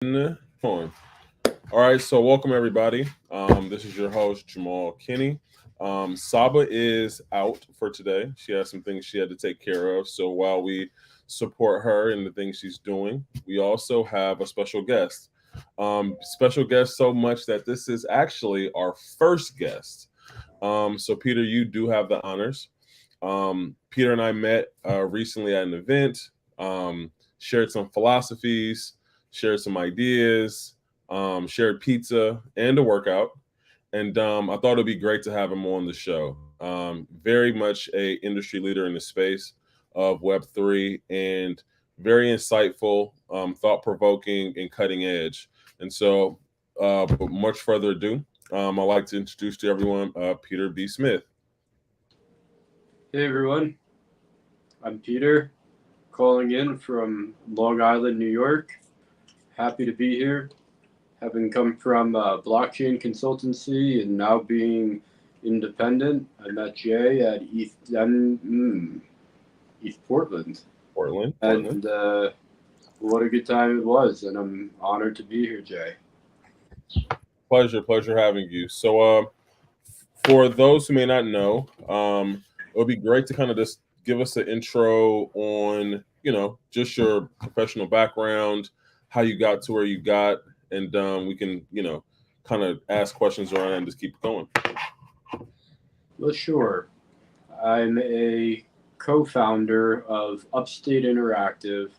On. All right, so welcome everybody. This is your host Jamal Kinney. Saba is out for today. She has some things she had to take care of. So while we support her in the things she's doing, we also have a special guest. Special guest so much that this is actually our first guest. So Peter, you do have the honors. Peter and I met recently at an event. Shared some philosophies, shared some ideas, shared pizza and a workout. And I thought it'd be great to have him on the show. Very much a industry leader in the space of Web3 and very insightful, thought provoking, and cutting edge. And so, but much further ado, I'd like to introduce to everyone Peter B. Smith. Hey everyone, I'm Peter, calling in from Long Island, New York. Happy to be here. Having come from a blockchain consultancy and now being independent, I met Jay at East Portland, Portland. and what a good time it was. And I'm honored to be here, Jay. Pleasure having you. So, for those who may not know, it would be great to kind of just give us an intro on, just your professional background, how you got to where you got, and we can, kind of ask questions around and just keep going. Well, sure. I'm a co-founder of Upstate Interactive,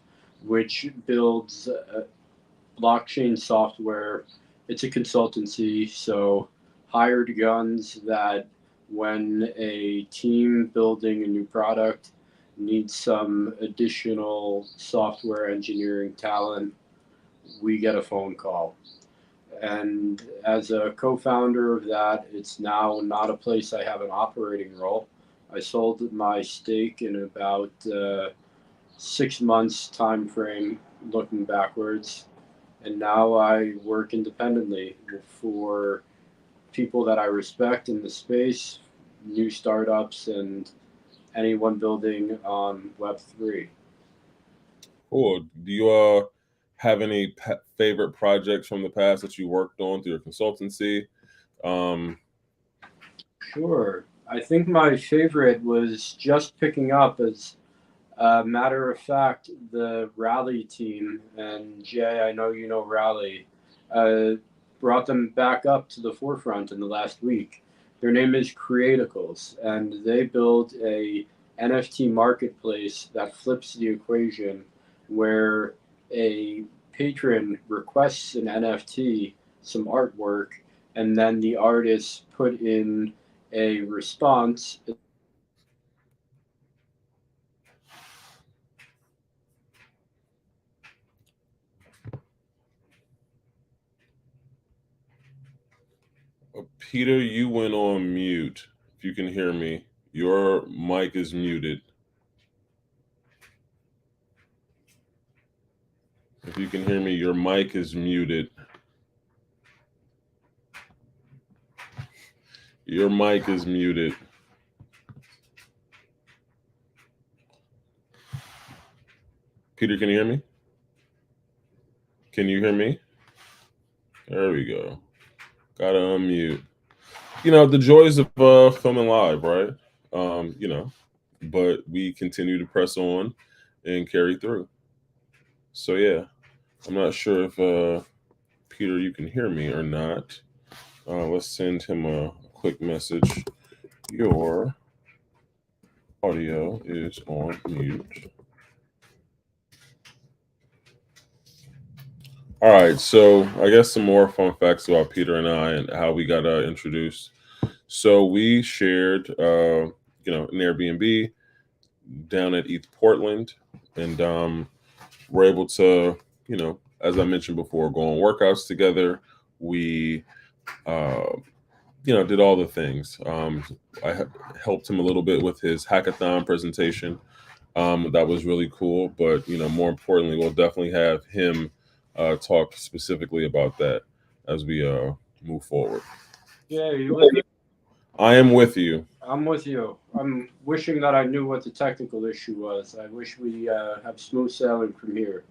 which builds blockchain software. It's a consultancy, so hired guns that when a team building a new product needs some additional software engineering talent, we get a phone call. And as a co founder of that, it's now not a place I have an operating role. I sold my stake in about 6 months time frame looking backwards, and now I work independently for people that I respect in the space, new startups, and anyone building on Web3. Cool. Do you have any favorite projects from the past that you worked on through your consultancy? Um, Sure. I think my favorite was just picking up as a matter of fact, the Rally team, and Jay, I know you know Rally, uh, brought them back up to the forefront in the last week. Their name is Creaticals, and they build a NFT marketplace that flips the equation where a patron requests an NFT, some artwork, and then the artists put in a response. Peter, you went on mute. If you can hear me, your mic is muted. If you can hear me, your mic is muted. Your mic is muted. Peter, can you hear me? Can you hear me? There we go. Gotta unmute. The joys of filming live, right? But we continue to press on and carry through. So yeah, I'm not sure if Peter, you can hear me or not. Let's send him a quick message. Your audio is on mute. All right, so I guess some more fun facts about Peter and I and how we got introduced. So we shared, an Airbnb down at East Portland, and we're able to, as I mentioned before, go on workouts together. We, uh, did all the things. I helped him a little bit with his hackathon presentation. That was really cool, but more importantly, we'll definitely have him talk specifically about that as we move forward. Yeah, you with me? I am with you. I'm with you. I'm wishing that I knew what the technical issue was. I wish we have smooth sailing from here.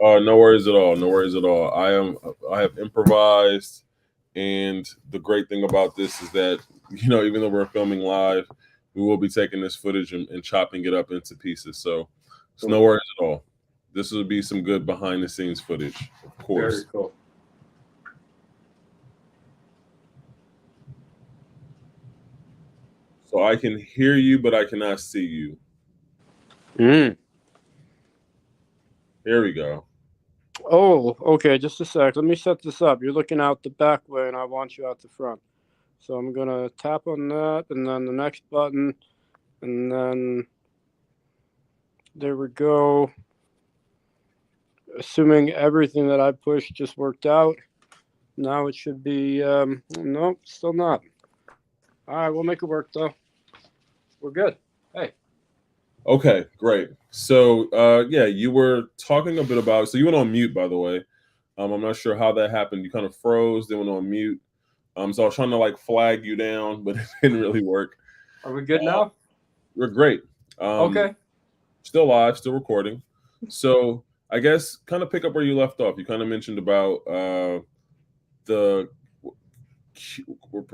No worries at all. No worries at all. I have improvised, and the great thing about this is that even though we're filming live, we will be taking this footage and chopping it up into pieces. So it's no Cool. worries at all. This will be some good behind the scenes footage, of Very course. cool. So I can hear you, but I cannot see you. Mm. Here we go. Oh, okay. Just a sec. Let me set this up. You're looking out the back way, and I want you out the front. So I'm gonna tap on that, and then the next button, and then there we go. Assuming everything that I pushed just worked out, now it should be. Nope, still not. All right, we'll make it work though. We're good. Hey. Okay, great. So yeah, you were talking a bit about. So you went on mute, by the way. I'm not sure how that happened. You kind of froze, then went on mute. So I was trying to like flag you down, but it didn't really work. Are we good now? You're great. Um, Okay. Still live, still recording. So I guess kind of pick up where you left off. You kind of mentioned about the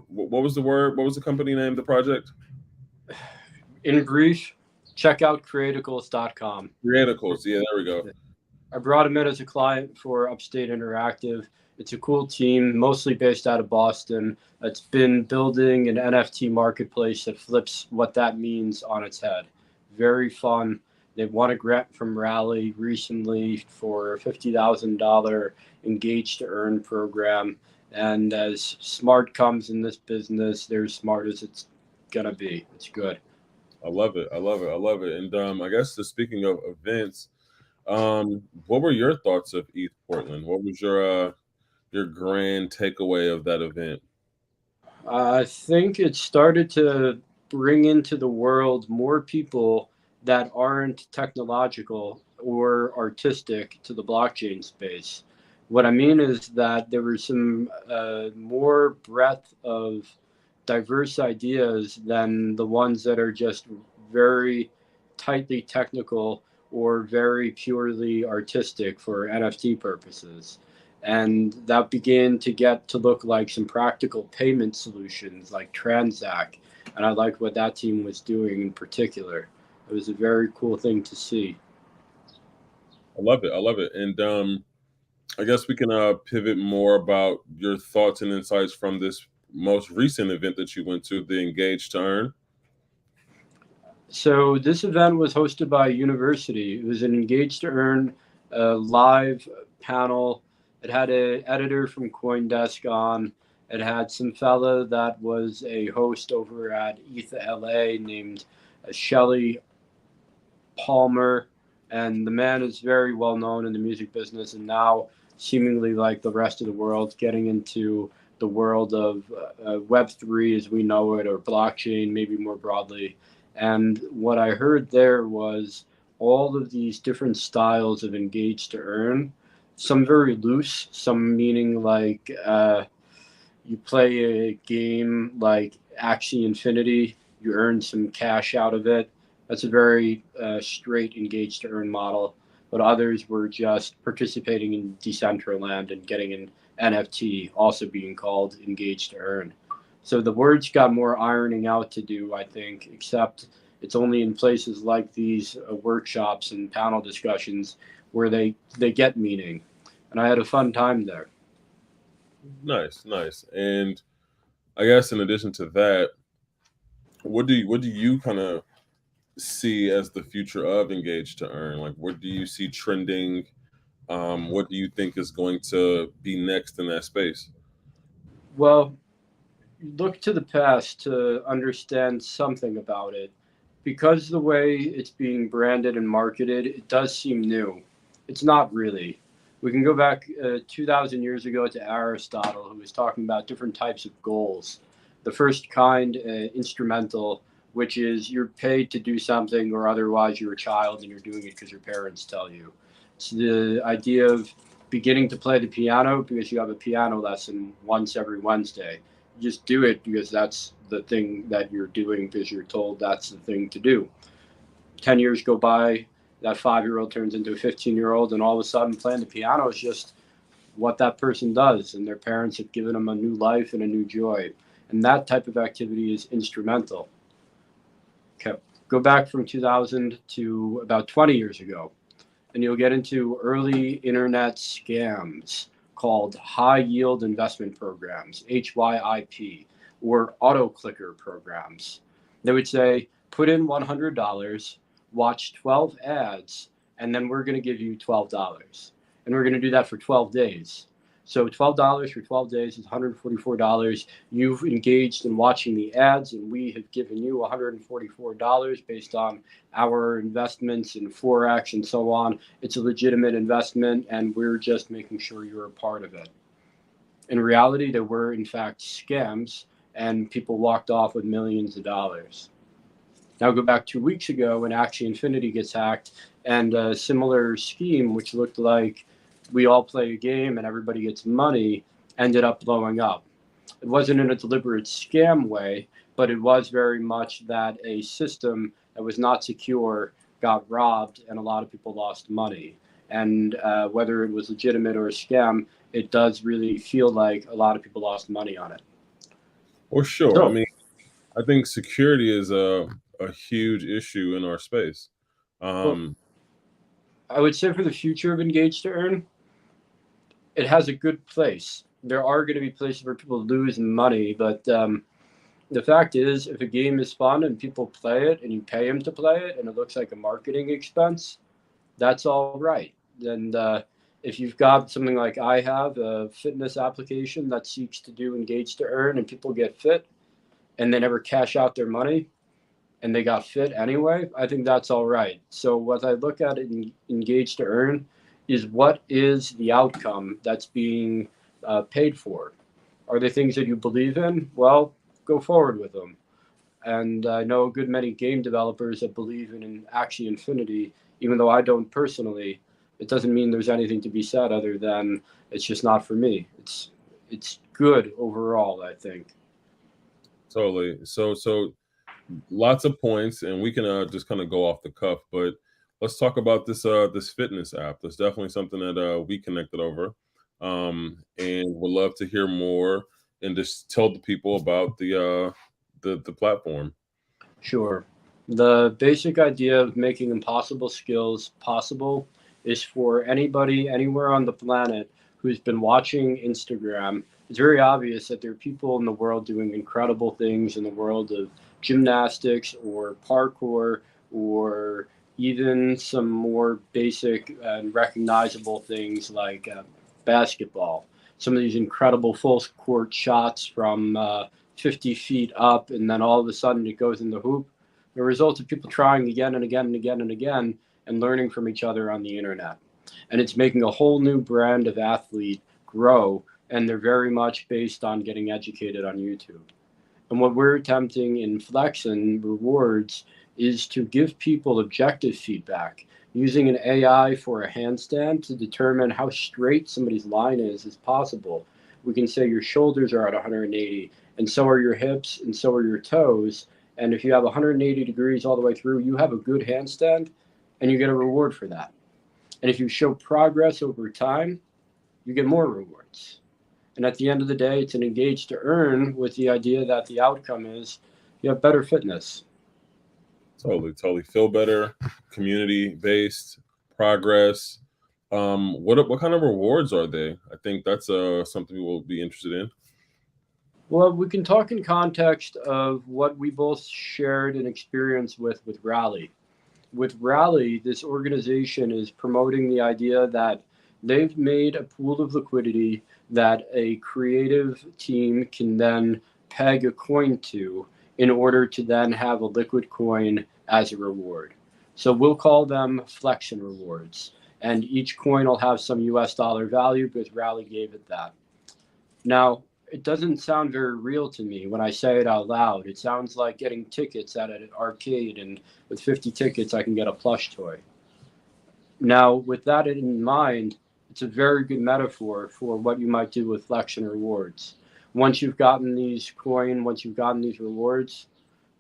what was the word? What was the company name? The project? In brief, check out creaticals.com. Creaticals. Yeah, there we go. I brought him in as a client for Upstate Interactive. It's a cool team, mostly based out of Boston. It's been building an NFT marketplace that flips what that means on its head. Very fun. They won a grant from Rally recently for a $50,000 Engage to Earn program. And as smart comes in this business, they're as smart as it's going to be. It's good. I love it. I love it. I love it. And I guess just speaking of events, what were your thoughts of ETH Portland? What was your grand takeaway of that event? I think it started to bring into the world more people that aren't technological or artistic to the blockchain space. What I mean is that there was some more breadth of diverse ideas than the ones that are just very tightly technical or very purely artistic for NFT purposes. And that began to get to look like some practical payment solutions like Transact. And I liked what that team was doing in particular. It was a very cool thing to see. I love it. I love it. And I guess we can pivot more about your thoughts and insights from this most recent event that you went to, the Engage to Earn. So this event was hosted by a university. It was an Engage to Earn live panel. It had an editor from CoinDesk on. It had some fella that was a host over at ETH LA named Shelly Palmer, and the man is very well known in the music business, and now seemingly like the rest of the world, getting into the world of Web3 as we know it, or blockchain, maybe more broadly. And what I heard there was all of these different styles of engage to earn, some very loose, some meaning like you play a game like Axie Infinity, you earn some cash out of it. That's a very straight engage to earn model. But others were just participating in Decentraland and getting an NFT, also being called engage to earn. So the words got more ironing out to do, I think, except it's only in places like these workshops and panel discussions where they get meaning. And I had a fun time there. Nice, nice. And I guess in addition to that, what do you kind of see as the future of Engage to Earn? Like, what do you see trending? What do you think is going to be next in that space? Well, look to the past to understand something about it. Because the way it's being branded and marketed, it does seem new. It's not really. We can go back 2,000 years ago to Aristotle, who was talking about different types of goals. The first kind, instrumental, which is you're paid to do something or otherwise you're a child and you're doing it because your parents tell you. It's the idea of beginning to play the piano because you have a piano lesson once every Wednesday. You just do it because that's the thing that you're doing because you're told that's the thing to do. 10 years go by, that 5-year-old turns into a 15-year-old, and all of a sudden playing the piano is just what that person does, and their parents have given them a new life and a new joy. And that type of activity is instrumental. Okay. Go back from 2000 to about 20 years ago, and you'll get into early internet scams called high yield investment programs, HYIP, or auto clicker programs. They would say, put in $100, watch 12 ads, and then we're going to give you $12. And we're going to do that for 12 days. So $12 for 12 days is $144. You've engaged in watching the ads, and we have given you $144 based on our investments in Forex and so on. It's a legitimate investment, and we're just making sure you're a part of it. In reality, there were, in fact, scams, and people walked off with millions of dollars. Now go back 2 weeks ago when Axie Infinity gets hacked, and a similar scheme, which looked like we all play a game and everybody gets money, ended up blowing up. It wasn't in a deliberate scam way, but it was very much that a system that was not secure got robbed and a lot of people lost money. And whether it was legitimate or a scam, it does really feel like a lot of people lost money on it. Well, sure. So, I mean, I think security is a huge issue in our space. well, I would say for the future of Engage to Earn, it has a good place. There are going to be places where people lose money, but the fact is, if a game is fun and people play it and you pay them to play it and it looks like a marketing expense, that's all right. And if you've got something like I have, a fitness application that seeks to do Engage to Earn and people get fit and they never cash out their money and they got fit anyway, I think that's all right. So what I look at in Engage to Earn is what is the outcome that's being paid for. Are they things that you believe in? Well, go forward with them. And I know a good many game developers that believe in Axie Infinity, even though I don't personally. It doesn't mean there's anything to be said other than it's just not for me. It's good overall, I think. Totally. So lots of points, and we can just kind of go off the cuff, but let's talk about this fitness app. That's definitely something that we connected over, and would love to hear more and just tell the people about the platform. Sure. The basic idea of making impossible skills possible is for anybody anywhere on the planet who's been watching Instagram. It's very obvious that there are people in the world doing incredible things in the world of gymnastics or parkour or even some more basic and recognizable things like basketball. Some of these incredible full court shots from 50 feet up, and then all of a sudden it goes in the hoop. The result of people trying again and again and again and again and learning from each other on the internet. And it's making a whole new brand of athlete grow, and they're very much based on getting educated on YouTube. And what we're attempting in Flex and Rewards is to give people objective feedback using an AI for a handstand to determine how straight somebody's line is possible. We can say your shoulders are at 180, and so are your hips, and so are your toes. And if you have 180 degrees all the way through, you have a good handstand, and you get a reward for that. And if you show progress over time, you get more rewards. And at the end of the day, it's an Engage to Earn with the idea that the outcome is you have better fitness. Totally feel better, community based, progress. What kind of rewards are they? I think that's something we will be interested in. Well, we can talk in context of what we both shared an experience with Rally. With Rally, this organization is promoting the idea that they've made a pool of liquidity that a creative team can then peg a coin to in order to then have a liquid coin as a reward. So we'll call them flexion rewards. And each coin will have some US dollar value because Rally gave it that. Now, it doesn't sound very real to me when I say it out loud. It sounds like getting tickets at an arcade, and with 50 tickets, I can get a plush toy. Now, with that in mind, it's a very good metaphor for what you might do with flexion rewards. Once you've gotten these once you've gotten these rewards,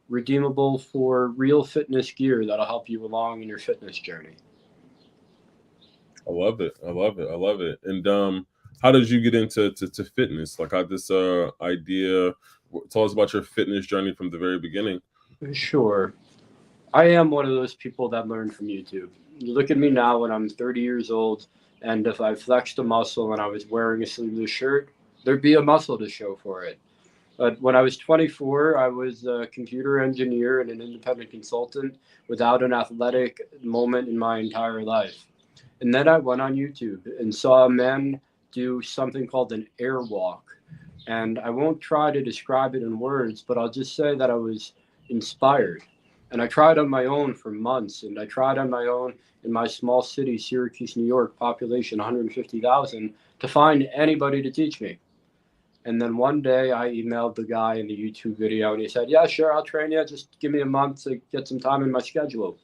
redeemable for real fitness gear that'll help you along in your fitness journey. I love it. I love it. I love it. And how did you get into to fitness? Like, how this idea? Tell us about your fitness journey from the very beginning. Sure. I am one of those people that learned from YouTube. You look at me now when I'm 30 years old, and if I flexed a muscle and I was wearing a sleeveless shirt, there'd be a muscle to show for it. But when I was 24, I was a computer engineer and an independent consultant without an athletic moment in my entire life. And then I went on YouTube and saw a man do something called an airwalk. And I won't try to describe it in words, but I'll just say that I was inspired. And I tried on my own for months, and I tried on my own in my small city, Syracuse, New York, population 150,000, to find anybody to teach me. And then one day I emailed the guy in the YouTube video and he said, "Yeah, sure, I'll train you. Just give me a month to get some time in my schedule."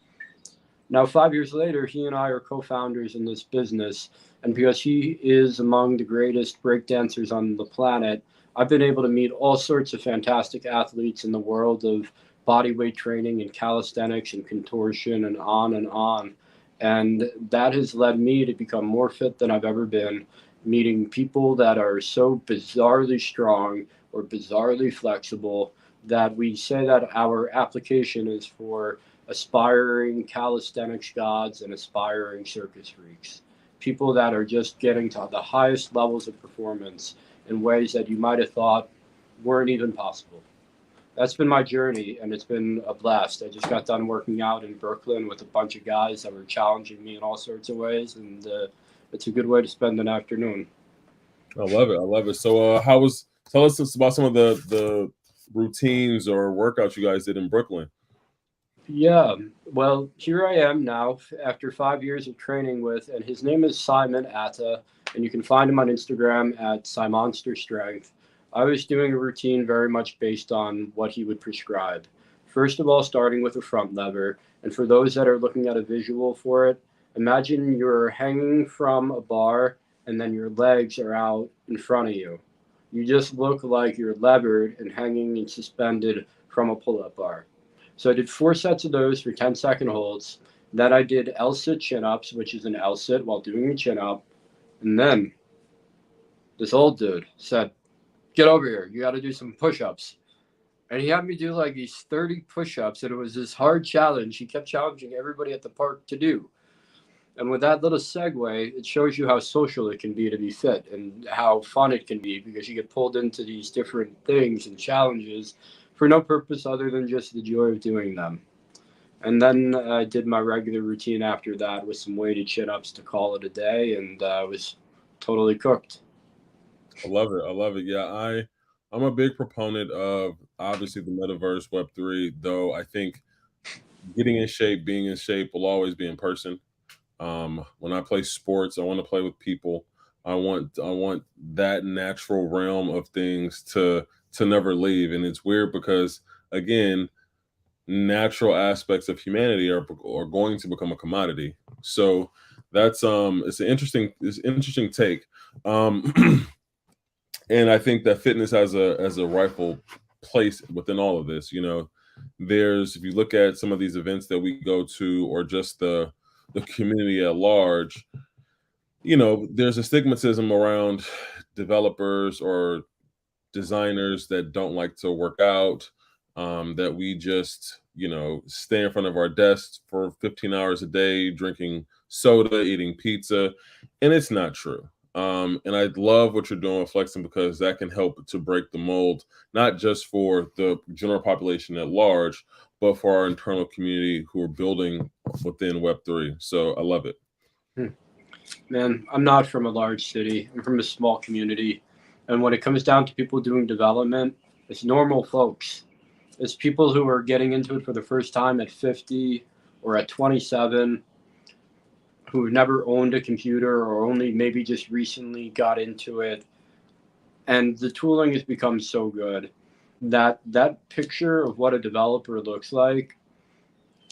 Now, 5 years later, he and I are co founders in this business. And because he is among the greatest breakdancers on the planet, I've been able to meet all sorts of fantastic athletes in the world of body weight training and calisthenics and contortion and on and on. And that has led me to become more fit than I've ever been, meeting people that are so bizarrely strong or bizarrely flexible that we say that our application is for aspiring calisthenics gods and aspiring circus freaks. People that are just getting to the highest levels of performance in ways that you might have thought weren't even possible. That's been my journey, and it's been a blast. I just got done working out in Brooklyn with a bunch of guys that were challenging me in all sorts of ways, and it's a good way to spend an afternoon. I love it. I love it. So, tell us about some of the routines or workouts you guys did in Brooklyn. Yeah, well, here I am now after 5 years of training with, and his name is Simon Atta, and you can find him on Instagram at Simonster Strength. I was doing a routine very much based on what he would prescribe. First of all, starting with a front lever, and for those that are looking at a visual for it, imagine you're hanging from a bar and then your legs are out in front of you. You just look like you're levered and hanging and suspended from a pull up bar. So I did 4 sets of those for 10-second holds. Then I did L sit chin ups, which is an L sit while doing a chin up. And then this old dude said, "Get over here. You got to do some push ups." And he had me do like these 30 push ups. And it was this hard challenge he kept challenging everybody at the park to do. And with that little segue, it shows you how social it can be to be fit and how fun it can be because you get pulled into these different things and challenges for no purpose other than just the joy of doing them. And then I did my regular routine after that with some weighted chin ups to call it a day, and I was totally cooked. I love it. I love it. Yeah, I'm a big proponent of obviously the metaverse Web3, though I think getting in shape, being in shape will always be in person. When I play sports, I want to play with people. I want that natural realm of things to never leave. And it's weird because again, natural aspects of humanity are going to become a commodity. So that's it's an interesting take. Um and I think that fitness has a rightful place within all of this. You know, there's if you look at some of these events that we go to, or just the community at large, you know, there's a stigmatism around developers or designers that don't like to work out, that we just, you know, stay in front of our desks for 15 hours a day, drinking soda, eating pizza. And it's not true. And I love what you're doing with flexing because that can help to break the mold, not just for the general population at large, but for our internal community who are building within Web3. So I love it. Hmm. Man, I'm not from a large city. I'm from a small community. And when it comes down to people doing development, it's normal folks. It's people who are getting into it for the first time at 50 or at 27 who've never owned a computer or only maybe just recently got into it. And the tooling has become so good that that picture of what a developer looks like,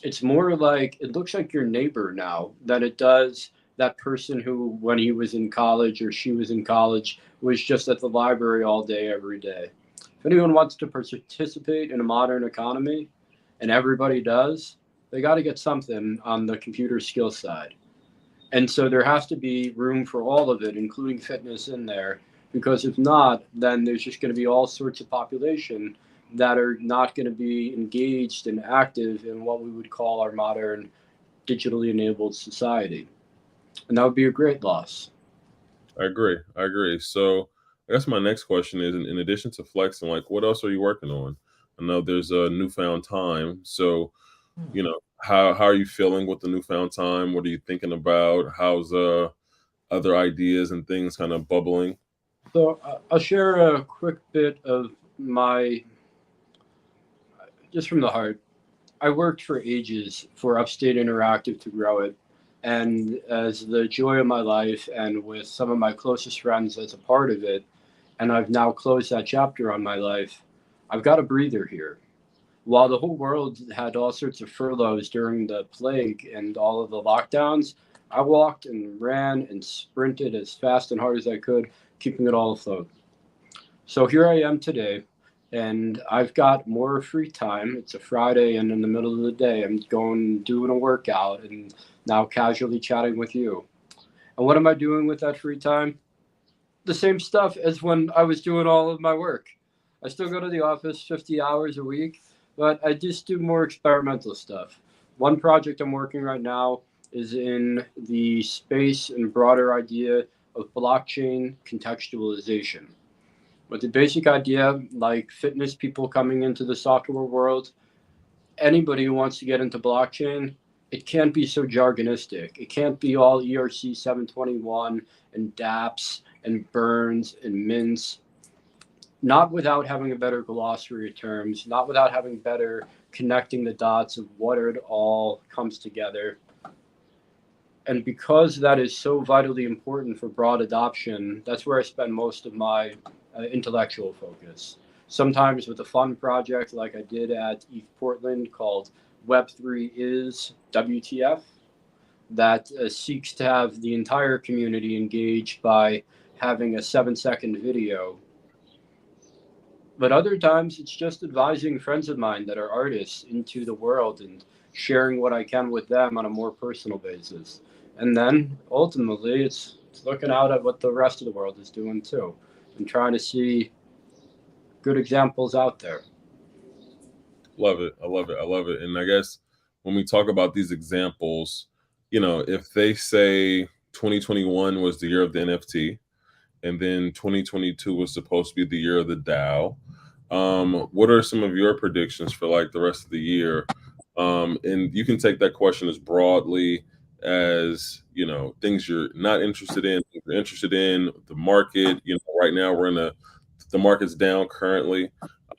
it's more like it looks like your neighbor now than it does that person who, when he was in college or she was in college, was just at the library all day, every day. If anyone wants to participate in a modern economy, and everybody does, they got to get something on the computer skill side. And so there has to be room for all of it, including fitness in there, because if not, then there's just going to be all sorts of population that are not going to be engaged and active in what we would call our modern digitally enabled society. And that would be a great loss. I agree. I agree. So I guess my next question is, in addition to flexing, like what else are you working on? I know there's a newfound time. So, how are you feeling with the newfound time? What are you thinking about? How's other ideas and things kind of bubbling? So I'll share a quick bit of my, just from the heart. I worked for ages for Upstate Interactive to grow it. And as the joy of my life, and with some of my closest friends as a part of it, and I've now closed that chapter on my life, I've got a breather here. While the whole world had all sorts of furloughs during the plague and all of the lockdowns, I walked and ran and sprinted as fast and hard as I could, keeping it all afloat. So here I am today, and I've got more free time. It's a Friday, and in the middle of the day, I'm going doing a workout and now casually chatting with you. And what am I doing with that free time? The same stuff as when I was doing all of my work. I still go to the office 50 hours a week, but I just do more experimental stuff. One project I'm working right now is in the space and broader idea of blockchain contextualization. With the basic idea, like fitness people coming into the software world, anybody who wants to get into blockchain, it can't be so jargonistic. It can't be all ERC 721 and DApps and burns and mints. Not without having a better glossary of terms, not without having better connecting the dots of what it all comes together. And because that is so vitally important for broad adoption, that's where I spend most of my intellectual focus. Sometimes with a fun project like I did at ETH Portland called Web3 is WTF, that seeks to have the entire community engaged by having a 7-second video. But other times it's just advising friends of mine that are artists into the world and sharing what I can with them on a more personal basis. And then ultimately it's looking out at what the rest of the world is doing too and trying to see good examples out there. Love it. I love it. I love it. And I guess when we talk about these examples, if they say 2021 was the year of the NFT, and then 2022 was supposed to be the year of the DAO. What are some of your predictions for like the rest of the year? And you can take that question as broadly as things you're not interested in, things you're interested in the market. Right now the market's down currently.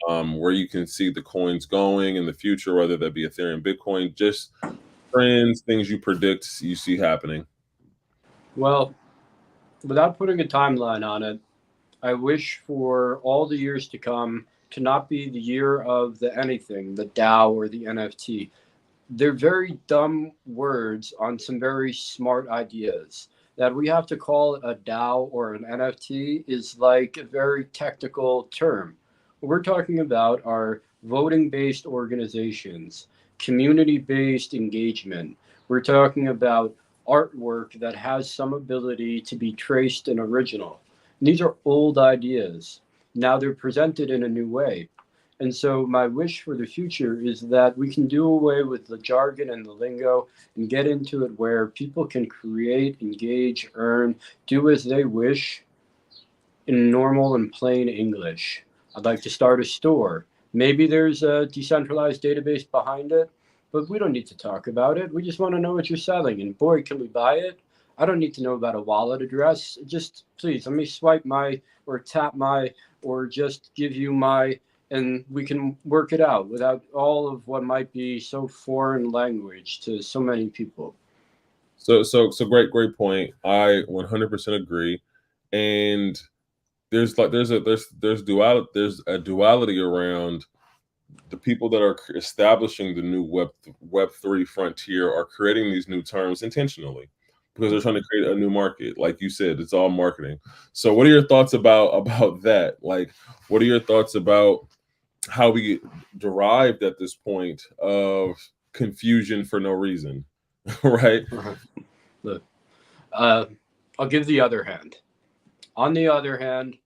Where you can see the coins going in the future, whether that be Ethereum, Bitcoin, just trends, things you predict you see happening. Well, without putting a timeline on it, I wish for all the years to come to not be the year of the anything, the DAO or the NFT. They're very dumb words on some very smart ideas. That we have to call it a DAO or an NFT is like a very technical term. What we're talking about are voting based organizations, community based engagement. We're talking about artwork that has some ability to be traced and original. And these are old ideas. Now they're presented in a new way. And so, my wish for the future is that we can do away with the jargon and the lingo and get into it where people can create, engage, earn, do as they wish in normal and plain English. I'd like to start a store. Maybe there's a decentralized database behind it, but we don't need to talk about it. We just want to know what you're selling. And boy, can we buy it? I don't need to know about a wallet address. Just please let me swipe my or tap my or just give you my, and we can work it out without all of what might be so foreign language to so many people. So great point. I 100% agree. And there's a duality around the people that are establishing the new web 3 frontier are creating these new terms intentionally because they're trying to create a new market. Like you said, it's all marketing. So what are your thoughts about that? Like, what are your thoughts about how we derived at this point of confusion for no reason? Right? Look. Uh, I'll give the other hand. On the other hand,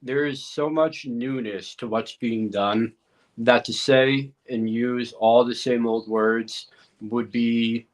there is so much newness to what's being done that to say and use all the same old words would be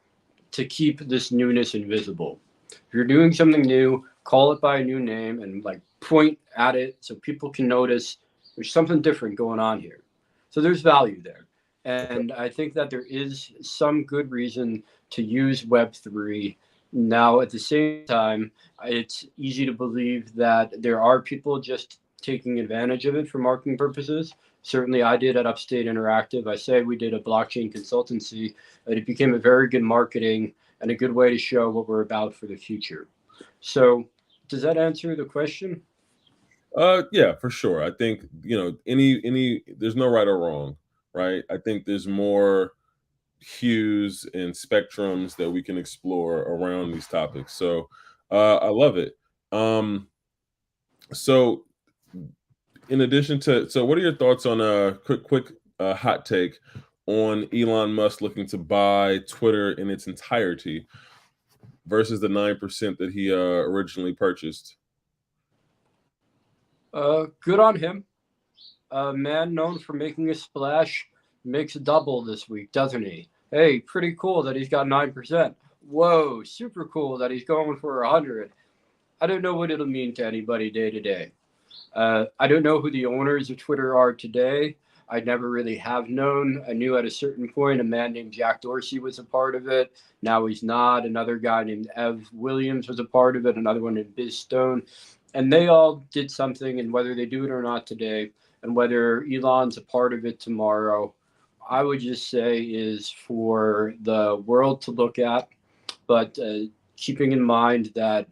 to keep this newness invisible. If you're doing something new, call it by a new name and like point at it so people can notice there's something different going on here. So there's value there. Okay. And I think that there is some good reason to use Web3. Now, at the same time, it's easy to believe that there are people just taking advantage of it for marketing purposes. Certainly, I did at Upstate Interactive. I say we did a blockchain consultancy, and it became a very good marketing and a good way to show what we're about for the future. So, does that answer the question? Yeah, for sure. I think, any there's no right or wrong, right? I think there's more hues and spectrums that we can explore around these topics. So, I love it. Um, so in addition to, so what are your thoughts on a quick hot take on Elon Musk looking to buy Twitter in its entirety versus the 9% that he originally purchased? Good on him. A man known for making a splash makes a double this week, doesn't he? Hey, pretty cool that he's got 9%. Whoa, super cool that he's going for 100. I don't know what it'll mean to anybody day to day. I don't know who the owners of Twitter are today. I never really have known. I knew at a certain point a man named Jack Dorsey was a part of it. Now he's not. Another guy named Ev Williams was a part of it. Another one named Biz Stone. And they all did something, and whether they do it or not today, and whether Elon's a part of it tomorrow, I would just say is for the world to look at. But keeping in mind that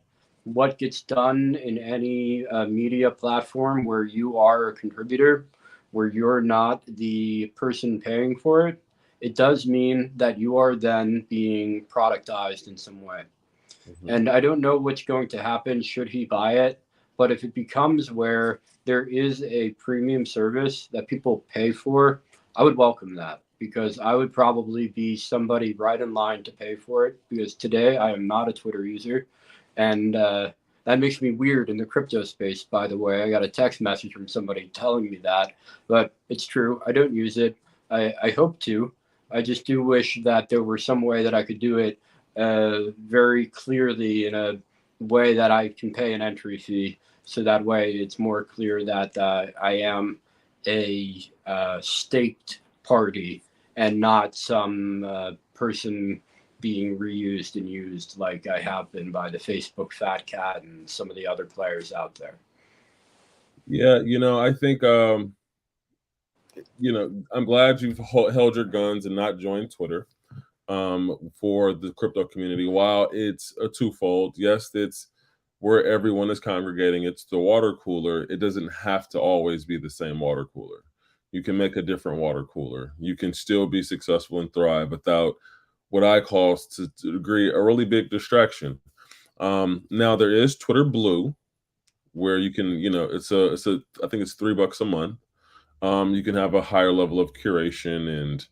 what gets done in any media platform where you are a contributor, where you're not the person paying for it, it does mean that you are then being productized in some way. Mhm. And I don't know what's going to happen should he buy it, but if it becomes where there is a premium service that people pay for, I would welcome that because I would probably be somebody right in line to pay for it because today I am not a Twitter user. And that makes me weird in the crypto space, by the way. I got a text message from somebody telling me that, but it's true. I don't use it. I hope to. I just do wish that there were some way that I could do it very clearly in a way that I can pay an entry fee. So that way it's more clear that I am a staked party and not some person being reused and used like I have been by the Facebook Fat Cat and some of the other players out there. Yeah, I think I'm glad you've held your guns and not joined Twitter for the crypto community. While it's a twofold, yes, it's where everyone is congregating. It's the water cooler. It doesn't have to always be the same water cooler. You can make a different water cooler. You can still be successful and thrive without what I call, to a degree, a really big distraction. Now there is Twitter Blue, where you can, it's a I think it's $3 a month. You can have a higher level of curation and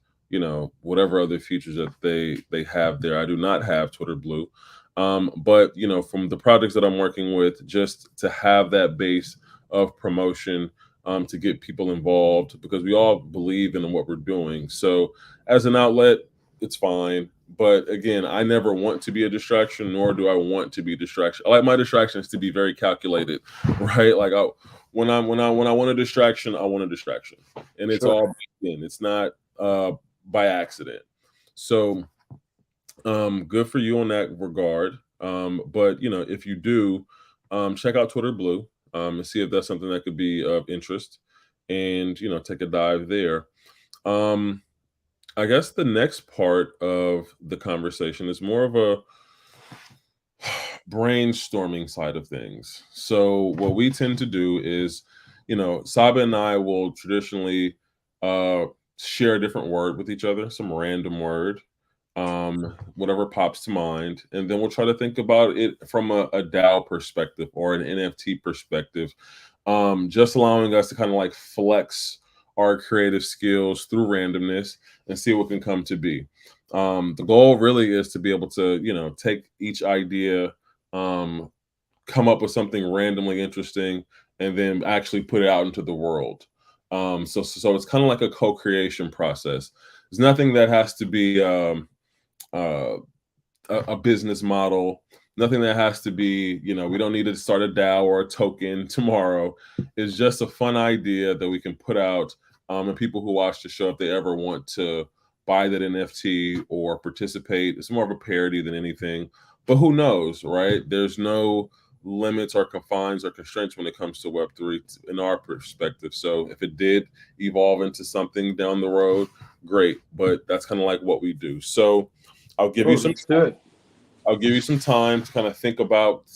whatever other features that they have there. I do not have Twitter Blue, but from the projects that I'm working with, just to have that base of promotion, to get people involved because we all believe in what we're doing. So as an outlet, it's fine. But again, I never want to be a distraction, nor do I want to be a distraction. I like my distractions to be very calculated, right? Like when I want a distraction, I want a distraction, and it's Sure. all baked in. It's not by accident. So good for you on that regard. But if you do, check out Twitter Blue, and see if that's something that could be of interest, and take a dive there. Um, I guess the next part of the conversation is more of a brainstorming side of things. So what we tend to do is, Saba and I will traditionally uh share a different word with each other, some random word, whatever pops to mind, and then we'll try to think about it from a DAO perspective or an NFT perspective, just allowing us to kind of like flex our creative skills through randomness and see what can come to be. The goal really is to be able to, take each idea um, come up with something randomly interesting and then actually put it out into the world. So it's kind of like a co-creation process. There's nothing that has to be uh, a business model. Nothing that has to be, we don't need to start a DAO or a token tomorrow. It's just a fun idea that we can put out, and people who watch the show, if they ever want to buy that NFT or participate, it's more of a parody than anything. But who knows, right? There's no limits or confines or constraints when it comes to Web3 in our perspective. So if it did evolve into something down the road, great. But that's kind of like what we do. So I'll give you Oh, some that's good. I'll give you some time to kind of think about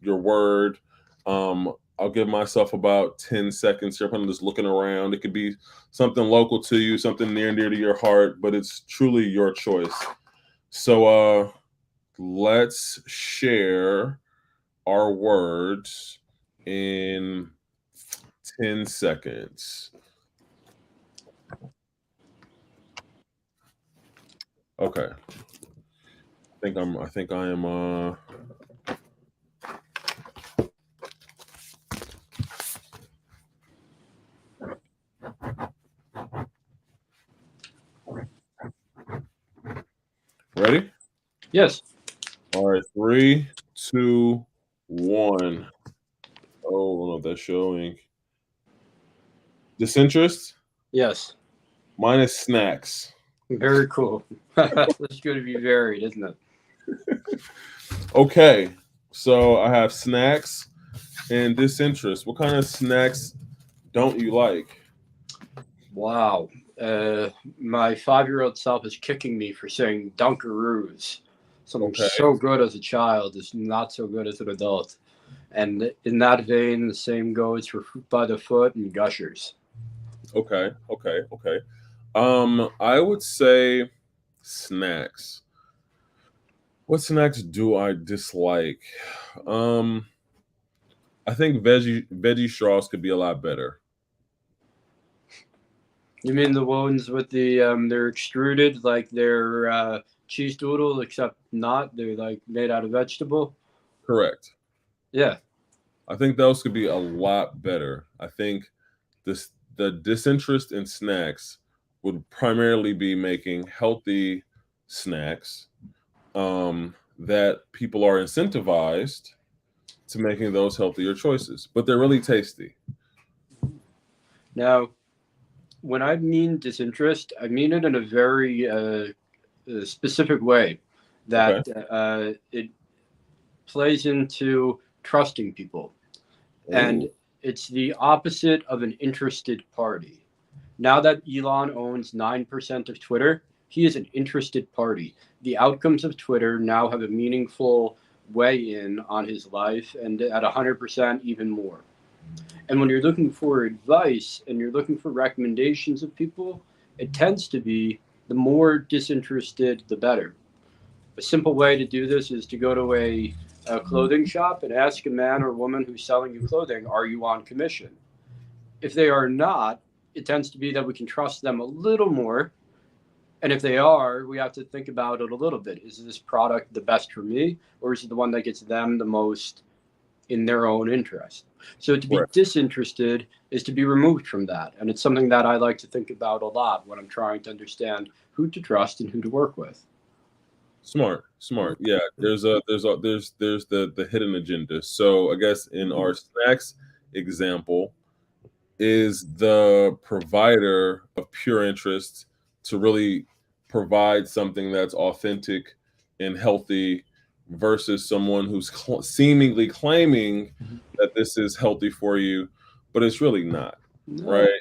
your word. I'll give myself about 10 seconds here. I'm just looking around. It could be something local to you, something near and dear to your heart, but it's truly your choice. So let's share our words in 10 seconds. Okay. I think I am ready? Yes. All right, three, two, one. Oh no, that's showing. Disinterest? Yes. Mine is snacks. Very cool. That's good to be varied, isn't it? Okay, so I have snacks and disinterest. What kind of snacks don't you like? Wow. My 5-year-old self is kicking me for saying Dunkaroos. Something Okay, so good as a child is not so good as an adult. And in that vein, the same goes for Fruit by the Foot and Gushers. okay. I would say snacks. What snacks do I dislike? Um, I think veggie straws could be a lot better. You mean the ones with they're extruded like they're cheese doodle, except not. They're like made out of vegetable. Correct. Yeah. I think those could be a lot better. I think the disinterest in snacks would primarily be making healthy snacks, that people are incentivized to making those healthier choices, but they're really tasty. Now, when I mean disinterest, I mean it in a very specific way that Okay. it plays into trusting people. And Ooh, it's the opposite of an interested party. Now that Elon owns 9% of Twitter, he is an interested party. The outcomes of Twitter now have a meaningful weigh in on his life, and at 100%, even more. And when you're looking for advice and you're looking for recommendations of people, it tends to be the more disinterested, the better. A simple way to do this is to go to a clothing shop and ask a man or woman who's selling you clothing, are you on commission? If they are not, it tends to be that we can trust them a little more. And if they are, we have to think about it a little bit. Is this product the best for me, or is it the one that gets them the most in their own interest? So to be right. disinterested is to be removed from that. And it's something that I like to think about a lot when I'm trying to understand who to trust and who to work with. Smart. Yeah, there's the hidden agenda. So I guess in our snacks example, is the provider of pure interest to really provide something that's authentic and healthy versus someone who's seemingly claiming that this is healthy for you, but it's really not, No. right?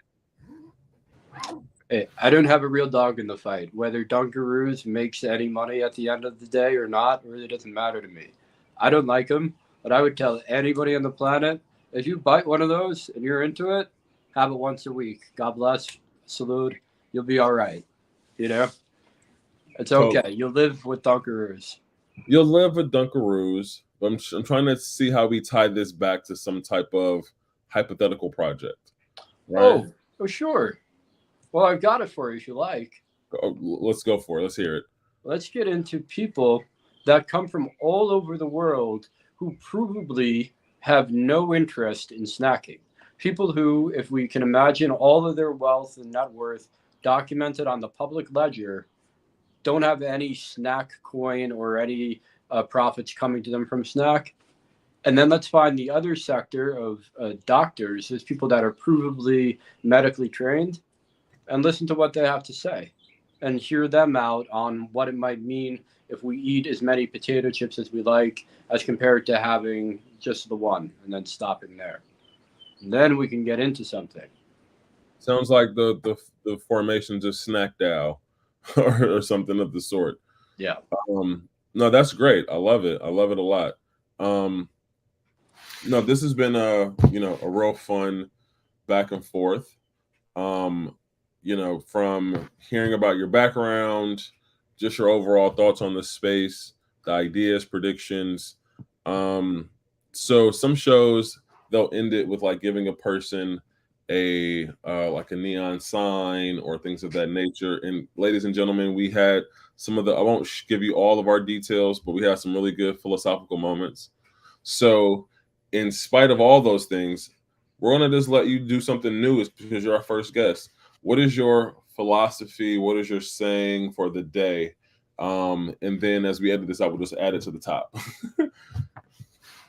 Hey, I don't have a real dog in the fight. Whether Dunkaroos makes any money at the end of the day or not really doesn't matter to me. I don't like them, but I would tell anybody on the planet if you bite one of those and you're into it, have it once a week. God bless, salute. You'll be all right. You know, it's So okay. You'll live with Dunkaroos. you'll live with Dunkaroos, but I'm trying to see how we tie this back to some type of hypothetical project, right? Oh, sure. Well, I've got it for you if you like. Let's go for it. Let's hear it. Let's get into people that come from all over the world who provably have no interest in snacking. People who, if we can imagine all of their wealth and net worth documented on the public ledger, don't have any snack coin or any profits coming to them from snack. And then let's find the other sector of doctors, as people that are provably medically trained, and listen to what they have to say and hear them out on what it might mean if we eat as many potato chips as we like as compared to having just the one and then stopping there. And then we can get into something. Sounds like the formations of Snack DAO or something of the sort. Yeah. No, that's great. I love it. I love it a lot. No, this has been a real fun back and forth. Um, from hearing about your background, just your overall thoughts on the space, the ideas, predictions. So some shows they'll end it with like giving a person a like a neon sign or things of that nature. And ladies and gentlemen, we had some of the I won't give you all of our details, but we had some really good philosophical moments. So, in spite of all those things, we're gonna just let you do something new because you're our first guest. What is your philosophy? What is your saying for the day? And then as we edit this out, we'll just add it to the top.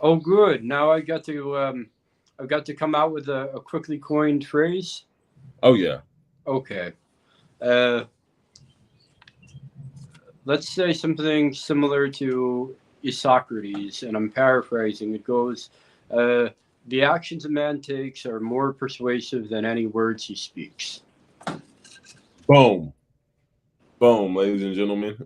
Oh, good. Now I've got to come out with a quickly coined phrase. Oh yeah. Okay. Uh, let's say something similar to Socrates, and I'm paraphrasing. It goes, "The actions a man takes are more persuasive than any words he speaks." Boom. Boom, ladies and gentlemen.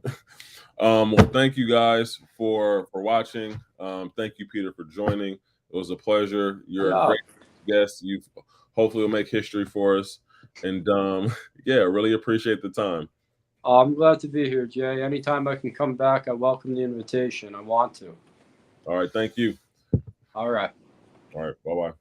Well, thank you guys for watching. Thank you, Peter, for joining. It was a pleasure. You're a Yeah. great guest. You hopefully will make history for us. And yeah, really appreciate the time. I'm glad to be here, Jay. Anytime I can come back, I welcome the invitation. I want to. All right, thank you. All right. All right, bye bye.